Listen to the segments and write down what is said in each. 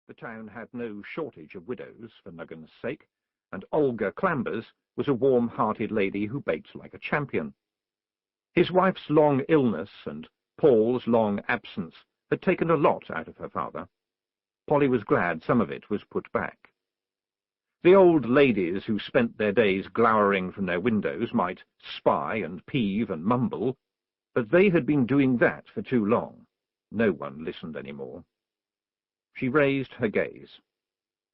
The town had no shortage of widows, for Nuggen's sake, and Olga Clambers was a warm-hearted lady who baked like a champion. His wife's long illness and Paul's long absence had taken a lot out of her father. Polly was glad some of it was put back. The old ladies who spent their days glowering from their windows might spy and peeve and mumble, but they had been doing that for too long. No one listened any more. She raised her gaze.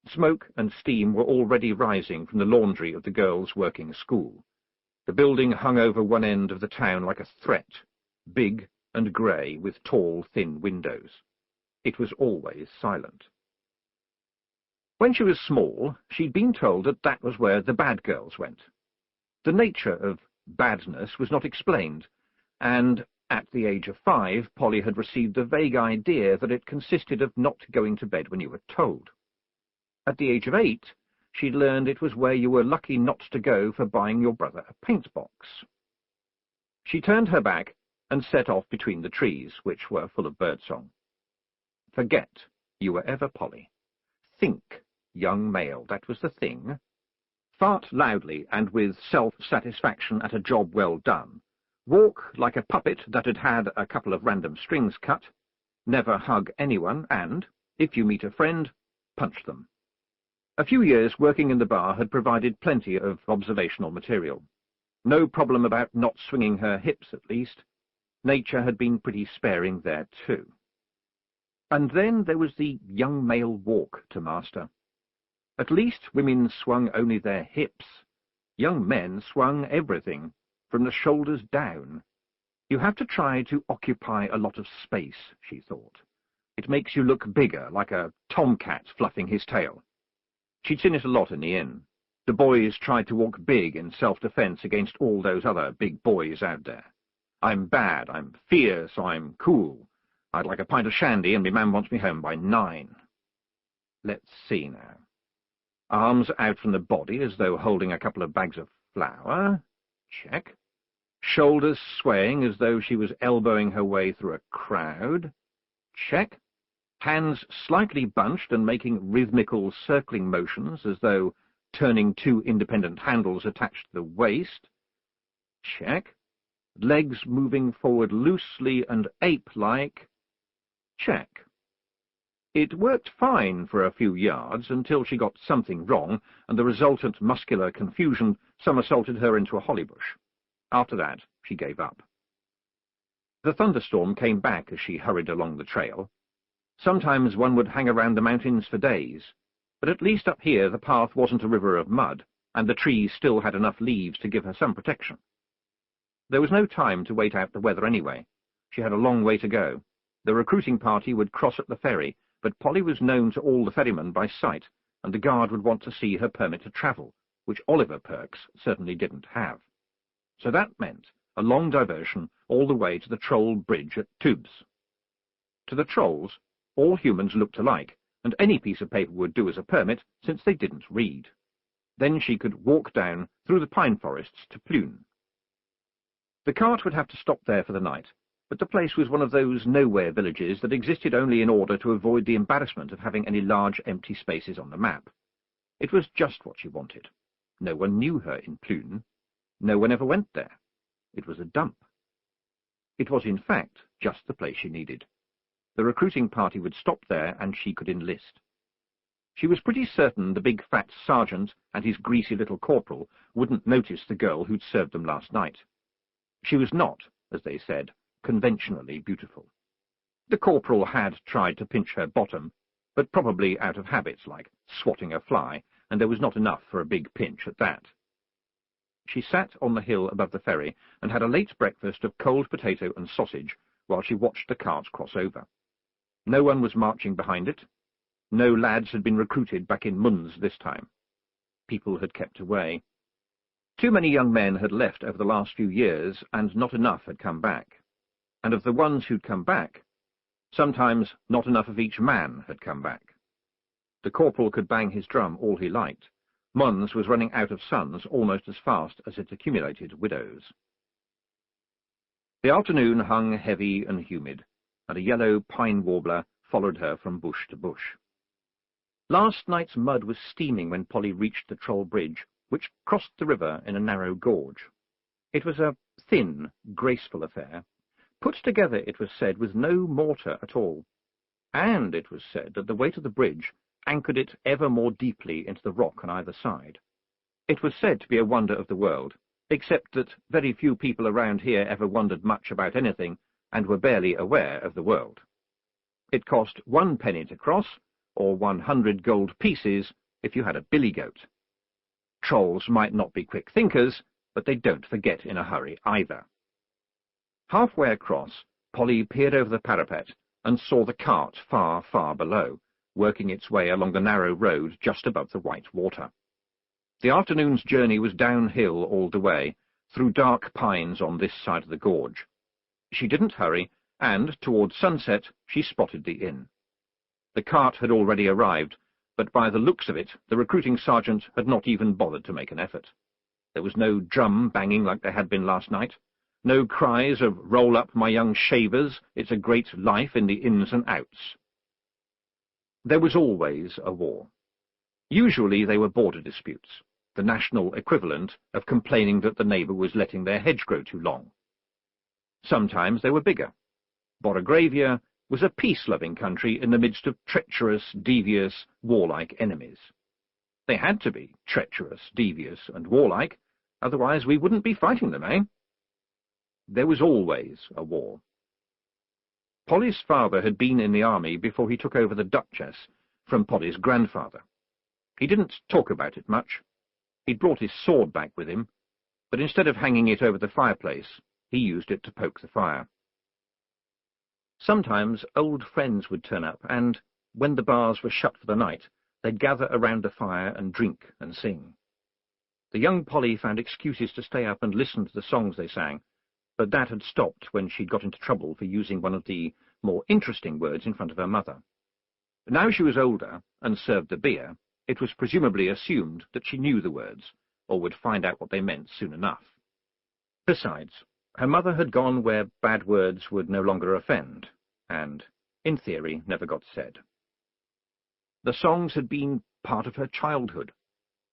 Smoke and steam were already rising from the laundry of the girls' working school. The building hung over one end of the town like a threat, big and grey with tall, thin windows. It was always silent. When she was small, she'd been told that that was where the bad girls went. The nature of badness was not explained, and at the age of 5, Polly had received a vague idea that it consisted of not going to bed when you were told. At the age of 8, she'd learned it was where you were lucky not to go for buying your brother a paint box. She turned her back and set off between the trees, which were full of birdsong. Forget you were ever Polly. Think, young male, that was the thing. Fart loudly and with self-satisfaction at a job well done. Walk like a puppet that had had a couple of random strings cut. Never hug anyone, and, if you meet a friend, punch them. A few years working in the bar had provided plenty of observational material. No problem about not swinging her hips, at least. Nature had been pretty sparing there, too. And then there was the young male walk to master. At least women swung only their hips. Young men swung everything, from the shoulders down. You have to try to occupy a lot of space, she thought. It makes you look bigger, like a tomcat fluffing his tail. She'd seen it a lot in the inn. The boys tried to walk big in self-defense against all those other big boys out there. I'm bad, I'm fierce, I'm cool. I'd like a pint of shandy, and my man wants me home by 9. Let's see now. Arms out from the body as though holding a couple of bags of flour. Check. Shoulders swaying as though she was elbowing her way through a crowd. Check. Hands slightly bunched and making rhythmical circling motions as though turning 2 independent handles attached to the waist. Check. Legs moving forward loosely and ape-like. Check. It worked fine for a few yards until she got something wrong, and the resultant muscular confusion somersaulted her into a holly bush. After that, she gave up. The thunderstorm came back as she hurried along the trail. Sometimes one would hang around the mountains for days, but at least up here the path wasn't a river of mud, and the trees still had enough leaves to give her some protection. There was no time to wait out the weather anyway. She had a long way to go. The recruiting party would cross at the ferry, but Polly was known to all the ferrymen by sight, and the guard would want to see her permit to travel, which Oliver Perks certainly didn't have. So that meant a long diversion all the way to the Troll Bridge at Tubes. To the Trolls, all humans looked alike, and any piece of paper would do as a permit, since they didn't read. Then she could walk down through the pine forests to Plune. The cart would have to stop there for the night, but the place was one of those nowhere villages that existed only in order to avoid the embarrassment of having any large empty spaces on the map. It was just what she wanted. No one knew her in Plune. No one ever went there. It was a dump. It was, in fact, just the place she needed. The recruiting party would stop there, and she could enlist. She was pretty certain the big fat sergeant and his greasy little corporal wouldn't notice the girl who'd served them last night. She was not, as they said, conventionally beautiful. The corporal had tried to pinch her bottom, but probably out of habits like swatting a fly, and there was not enough for a big pinch at that. She sat on the hill above the ferry and had a late breakfast of cold potato and sausage while she watched the cart cross over. No one was marching behind it. No lads had been recruited back in Munz this time. People had kept away. Too many young men had left over the last few years, and not enough had come back. And of the ones who'd come back, sometimes not enough of each man had come back. The corporal could bang his drum all he liked. Munz was running out of sons almost as fast as it accumulated widows. The afternoon hung heavy and humid, and a yellow pine warbler followed her from bush to bush. Last night's mud was steaming when Polly reached the Troll Bridge, which crossed the river in a narrow gorge. It was a thin, graceful affair, put together, it was said, with no mortar at all, and it was said that the weight of the bridge anchored it ever more deeply into the rock on either side. It was said to be a wonder of the world, except that very few people around here ever wondered much about anything and were barely aware of the world. It cost 1 penny to cross, or 100 gold pieces if you had a billy goat. Trolls might not be quick thinkers, but they don't forget in a hurry either. Halfway across, Polly peered over the parapet and saw the cart far, far below, working its way along the narrow road just above the white water. The afternoon's journey was downhill all the way, through dark pines on this side of the gorge. She didn't hurry, and, towards sunset, she spotted the inn. The cart had already arrived, but by the looks of it, the recruiting sergeant had not even bothered to make an effort. There was no drum banging like there had been last night, no cries of "Roll up, my young shavers, it's a great life in the ins and outs." There was always a war. Usually they were border disputes, the national equivalent of complaining that the neighbour was letting their hedge grow too long. Sometimes they were bigger. Borogravia was a peace-loving country in the midst of treacherous, devious, warlike enemies. They had to be treacherous, devious, and warlike, otherwise we wouldn't be fighting them, eh? There was always a war. Polly's father had been in the army before he took over the Duchess from Polly's grandfather. He didn't talk about it much. He'd brought his sword back with him, but instead of hanging it over the fireplace, he used it to poke the fire. Sometimes old friends would turn up, and, when the bars were shut for the night, they'd gather around the fire and drink and sing. The young Polly found excuses to stay up and listen to the songs they sang, but that had stopped when she'd got into trouble for using one of the more interesting words in front of her mother. Now she was older and served the beer, it was presumably assumed that she knew the words, or would find out what they meant soon enough. Besides, her mother had gone where bad words would no longer offend, and, in theory, never got said. The songs had been part of her childhood.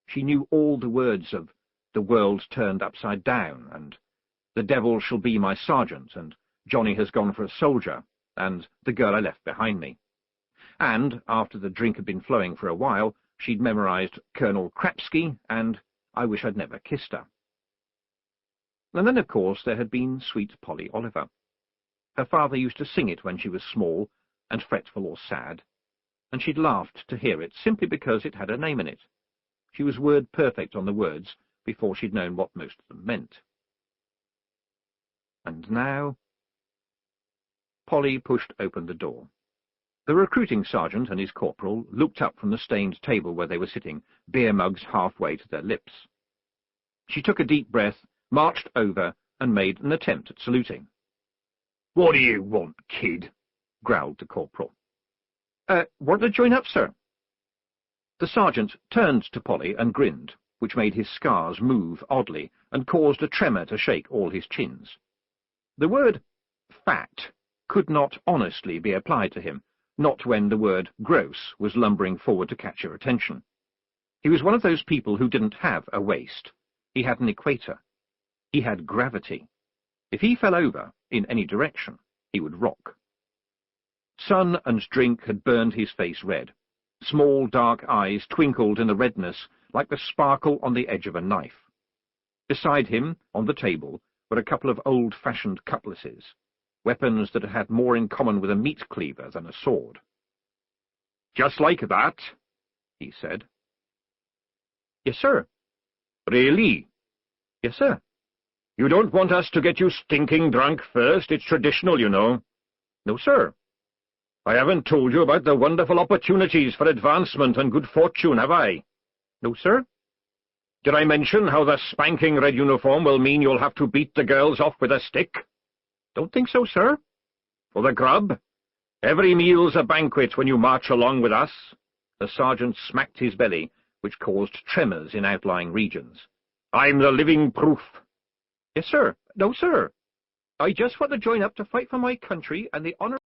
She knew all the words of "The World Turned Upside Down," and "The Devil Shall Be My Sergeant," and "Johnny Has Gone for a Soldier," and "The Girl I Left Behind Me." And, after the drink had been flowing for a while, she'd memorized "Colonel Krapsky" and "I Wish I'd Never Kissed Her." And then, of course, there had been sweet Polly Oliver. Her father used to sing it when she was small and fretful or sad, and she'd laughed to hear it simply because it had a name in it. She was word perfect on the words before she'd known what most of them meant. And now... Polly pushed open the door. The recruiting sergeant and his corporal looked up from the stained table where they were sitting, beer mugs halfway to their lips. She took a deep breath, marched over, and made an attempt at saluting. "What do you want, kid?" growled the corporal. Want to join up, sir." The sergeant turned to Polly and grinned, which made his scars move oddly and caused a tremor to shake all his chins. The word "fat" could not honestly be applied to him, not when the word "gross" was lumbering forward to catch your attention. He was one of those people who didn't have a waist. He had an equator. He had gravity. If he fell over, in any direction, he would rock. Sun and drink had burned his face red. Small, dark eyes twinkled in the redness like the sparkle on the edge of a knife. Beside him, on the table, were a couple of old-fashioned cutlasses, weapons that had more in common with a meat cleaver than a sword. "Just like that?" he said. "Yes, sir." "Really?" "Yes, sir." "You don't want us to get you stinking drunk first? It's traditional, you know." "No, sir." "I haven't told you about the wonderful opportunities for advancement and good fortune, have I?" "No, sir." "Did I mention how the spanking red uniform will mean you'll have to beat the girls off with a stick?" "Don't think so, sir." "For the grub? Every meal's a banquet when you march along with us." The sergeant smacked his belly, which caused tremors in outlying regions. "I'm the living proof." "Yes, sir." "No, sir. I just want to join up to fight for my country and the honor